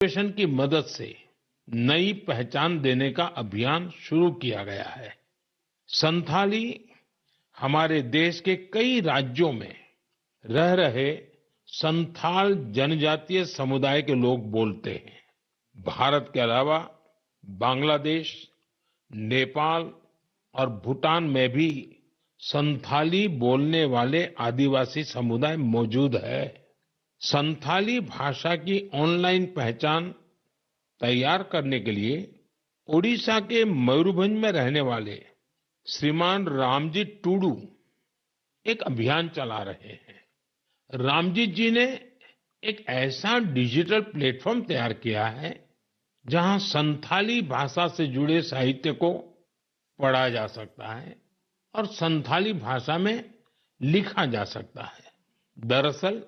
Education की मदद से नई पहचान देने का अभियान शुरू किया गया है। संथाली हमारे देश के कई राज्यों में रह रहे संथाल जनजातीय समुदाय के लोग बोलते हैं। भारत के अलावा बांग्लादेश, नेपाल और भूटान में भी संथाली बोलने वाले आदिवासी समुदाय मौजूद है। संथाली भाषा की ऑनलाइन पहचान तैयार करने के लिए ओडिशा के मयूरभंज में रहने वाले श्रीमान रामजी टूडू एक अभियान चला रहे हैं। रामजीत जी ने एक ऐसा डिजिटल प्लेटफॉर्म तैयार किया है जहां संथाली भाषा से जुड़े साहित्य को पढ़ा जा सकता है और संथाली भाषा में लिखा जा सकता है। दरअसल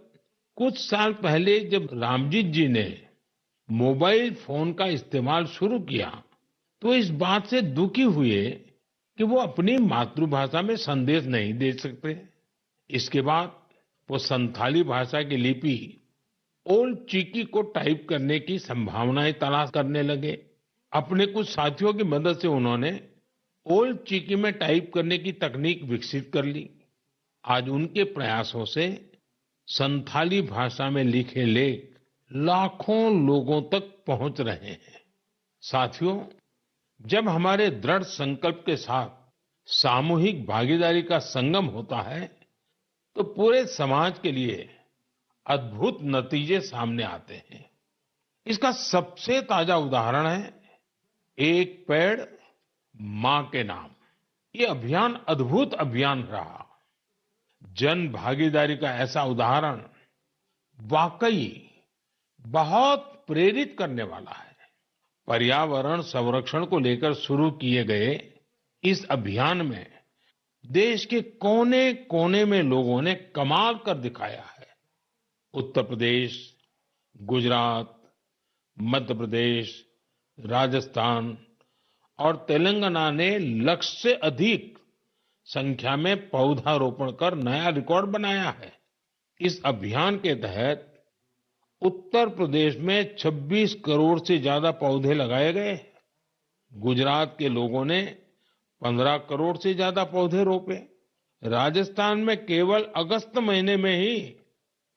कुछ साल पहले जब रामजीत जी ने मोबाइल फोन का इस्तेमाल शुरू किया तो इस बात से दुखी हुए कि वो अपनी मातृभाषा में संदेश नहीं दे सकते। इसके बाद वो संथाली भाषा की लिपि ओल्ड चिकी को टाइप करने की संभावनाएं तलाश करने लगे। अपने कुछ साथियों की मदद से उन्होंने ओल्ड चिकी में टाइप करने की तकनीक विकसित कर ली। आज उनके प्रयासों से संथाली भाषा में लिखे लेख लाखों लोगों तक पहुंच रहे हैं। साथियों, जब हमारे दृढ़ संकल्प के साथ सामूहिक भागीदारी का संगम होता है तो पूरे समाज के लिए अद्भुत नतीजे सामने आते हैं। इसका सबसे ताजा उदाहरण है एक पेड़ मां के नाम। ये अभियान अद्भुत अभियान रहा। जन भागीदारी का ऐसा उदाहरण वाकई बहुत प्रेरित करने वाला है। पर्यावरण संरक्षण को लेकर शुरू किए गए इस अभियान में देश के कोने कोने में लोगों ने कमाल कर दिखाया है। उत्तर प्रदेश, गुजरात, मध्य प्रदेश, राजस्थान और तेलंगाना ने लक्ष्य से अधिक संख्या में पौधारोपण कर नया रिकॉर्ड बनाया है। इस अभियान के तहत उत्तर प्रदेश में 26 करोड़ से ज्यादा पौधे लगाए गए। गुजरात के लोगों ने 15 करोड़ से ज्यादा पौधे रोपे। राजस्थान में केवल अगस्त महीने में ही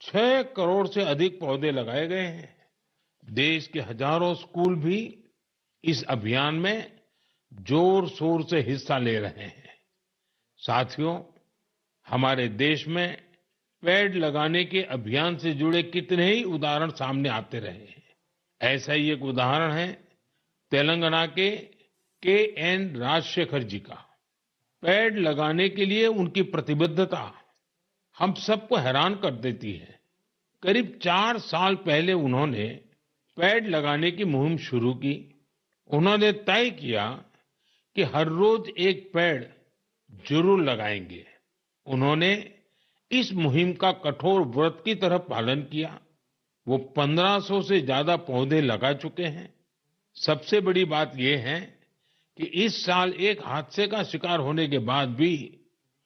6 करोड़ से अधिक पौधे लगाए गए हैं। देश के हजारों स्कूल भी इस अभियान में जोर शोर से हिस्सा ले रहे हैं। साथियों, हमारे देश में पेड़ लगाने के अभियान से जुड़े कितने ही उदाहरण सामने आते रहे हैं। ऐसा ही एक उदाहरण है तेलंगाना के एन राजशेखर जी का। पेड़ लगाने के लिए उनकी प्रतिबद्धता हम सबको हैरान कर देती है। करीब 4 साल पहले उन्होंने पेड़ लगाने की मुहिम शुरू की। उन्होंने तय किया कि हर रोज एक पेड़ जरूर लगाएंगे। उन्होंने इस मुहिम का कठोर व्रत की तरह पालन किया। वो 1500 से ज्यादा पौधे लगा चुके हैं। सबसे बड़ी बात यह है कि इस साल एक हादसे का शिकार होने के बाद भी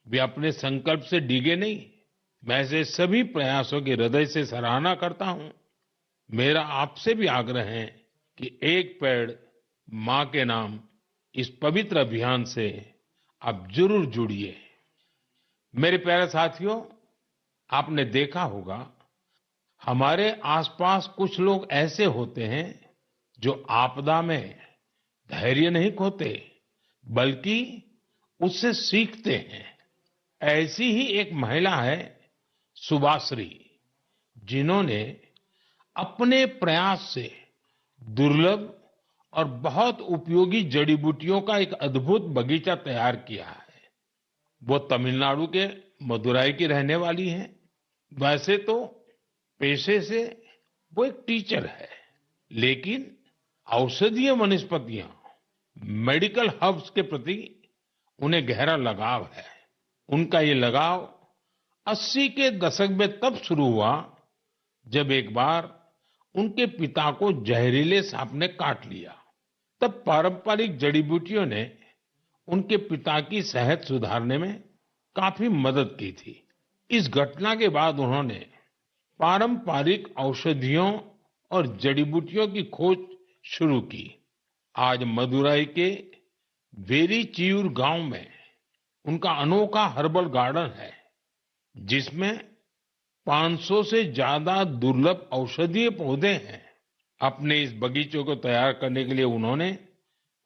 वे अपने संकल्प से डिगे नहीं। मैं ऐसे सभी प्रयासों की हृदय से सराहना करता हूं। मेरा आपसे भी आग्रह है कि एक पेड़ मां के नाम इस पवित्र अभियान से आप जरूर जुड़िए। मेरे प्यारे साथियों, आपने देखा होगा हमारे आसपास कुछ लोग ऐसे होते हैं जो आपदा में धैर्य नहीं खोते बल्कि उससे सीखते हैं। ऐसी ही एक महिला है सुभाश्री, जिन्होंने अपने प्रयास से दुर्लभ और बहुत उपयोगी जड़ी बूटियों का एक अद्भुत बगीचा तैयार किया है। वो तमिलनाडु के मदुराई की रहने वाली हैं। वैसे तो पेशे से वो एक टीचर है, लेकिन औषधीय वनस्पतियां, मेडिकल हर्ब्स के प्रति उन्हें गहरा लगाव है। उनका ये लगाव 80 के दशक में तब शुरू हुआ जब एक बार उनके पिता को जहरीले सांप ने काट लिया। तब पारंपरिक जड़ी बूटियों ने उनके पिता की सेहत सुधारने में काफी मदद की थी। इस घटना के बाद उन्होंने पारंपरिक औषधियों और जड़ी बूटियों की खोज शुरू की। आज मदुरई के वेरीचियूर गांव में उनका अनोखा हर्बल गार्डन है, जिसमें 500 से ज्यादा दुर्लभ औषधीय पौधे हैं। अपने इस बगीचे को तैयार करने के लिए उन्होंने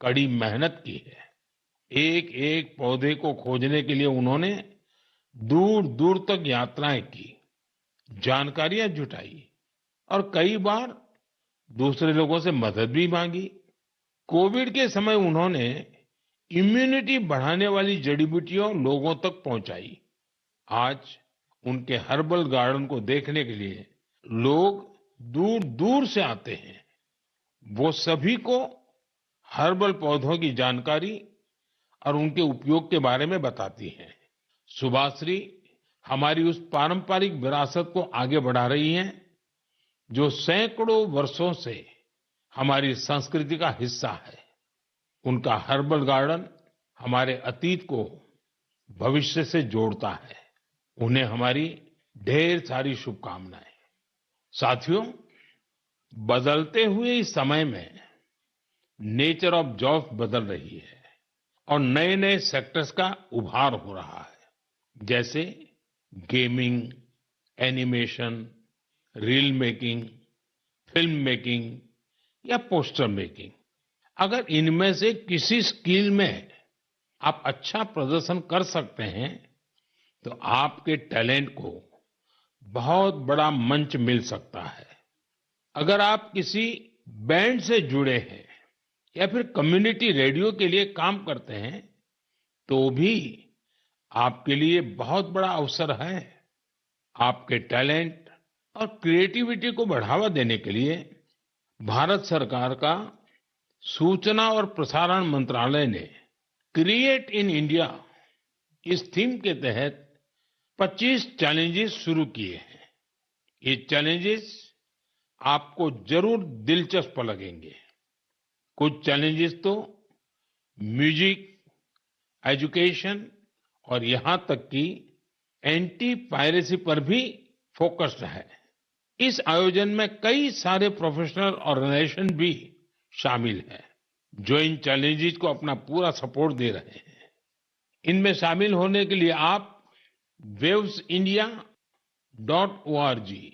कड़ी मेहनत की है। एक एक पौधे को खोजने के लिए उन्होंने दूर दूर तक यात्राएं की, जानकारियां जुटाई और कई बार दूसरे लोगों से मदद भी मांगी। कोविड के समय उन्होंने इम्यूनिटी बढ़ाने वाली जड़ी बूटियां लोगों तक पहुंचाई। आज उनके हर्बल गार्डन को देखने के लिए लोग दूर दूर से आते हैं। वो सभी को हर्बल पौधों की जानकारी और उनके उपयोग के बारे में बताती हैं। सुभाश्री हमारी उस पारंपरिक विरासत को आगे बढ़ा रही हैं, जो सैकड़ों वर्षों से हमारी संस्कृति का हिस्सा है। उनका हर्बल गार्डन हमारे अतीत को भविष्य से जोड़ता है। उन्हें हमारी ढेर सारी शुभकामनाएं। साथियों, बदलते हुए इस समय में नेचर ऑफ जॉब्स बदल रही है और नए नए सेक्टर्स का उभार हो रहा है, जैसे gaming, animation, reel making, film making या पोस्टर मेकिंग। अगर इनमें से किसी स्किल में आप अच्छा प्रदर्शन कर सकते हैं, तो आपके टैलेंट को बहुत बड़ा मंच मिल सकता है। अगर आप किसी बैंड से जुड़े हैं या फिर कम्युनिटी रेडियो के लिए काम करते हैं, तो भी आपके लिए बहुत बड़ा अवसर है। आपके टैलेंट और क्रिएटिविटी को बढ़ावा देने के लिए भारत सरकार का सूचना और प्रसारण मंत्रालय ने क्रिएट इन इंडिया इस थीम के तहत 25 चैलेंजेस शुरू किए हैं। ये चैलेंजेस आपको जरूर दिलचस्प लगेंगे। कुछ चैलेंजेस तो म्यूजिक, एजुकेशन और यहां तक कि एंटी पायरेसी पर भी फोकस्ड है। इस आयोजन में कई सारे प्रोफेशनल ऑर्गेनाइजेशन भी शामिल हैं, जो इन चैलेंजेस को अपना पूरा सपोर्ट दे रहे हैं। इनमें शामिल होने के लिए आप wavesiindia.org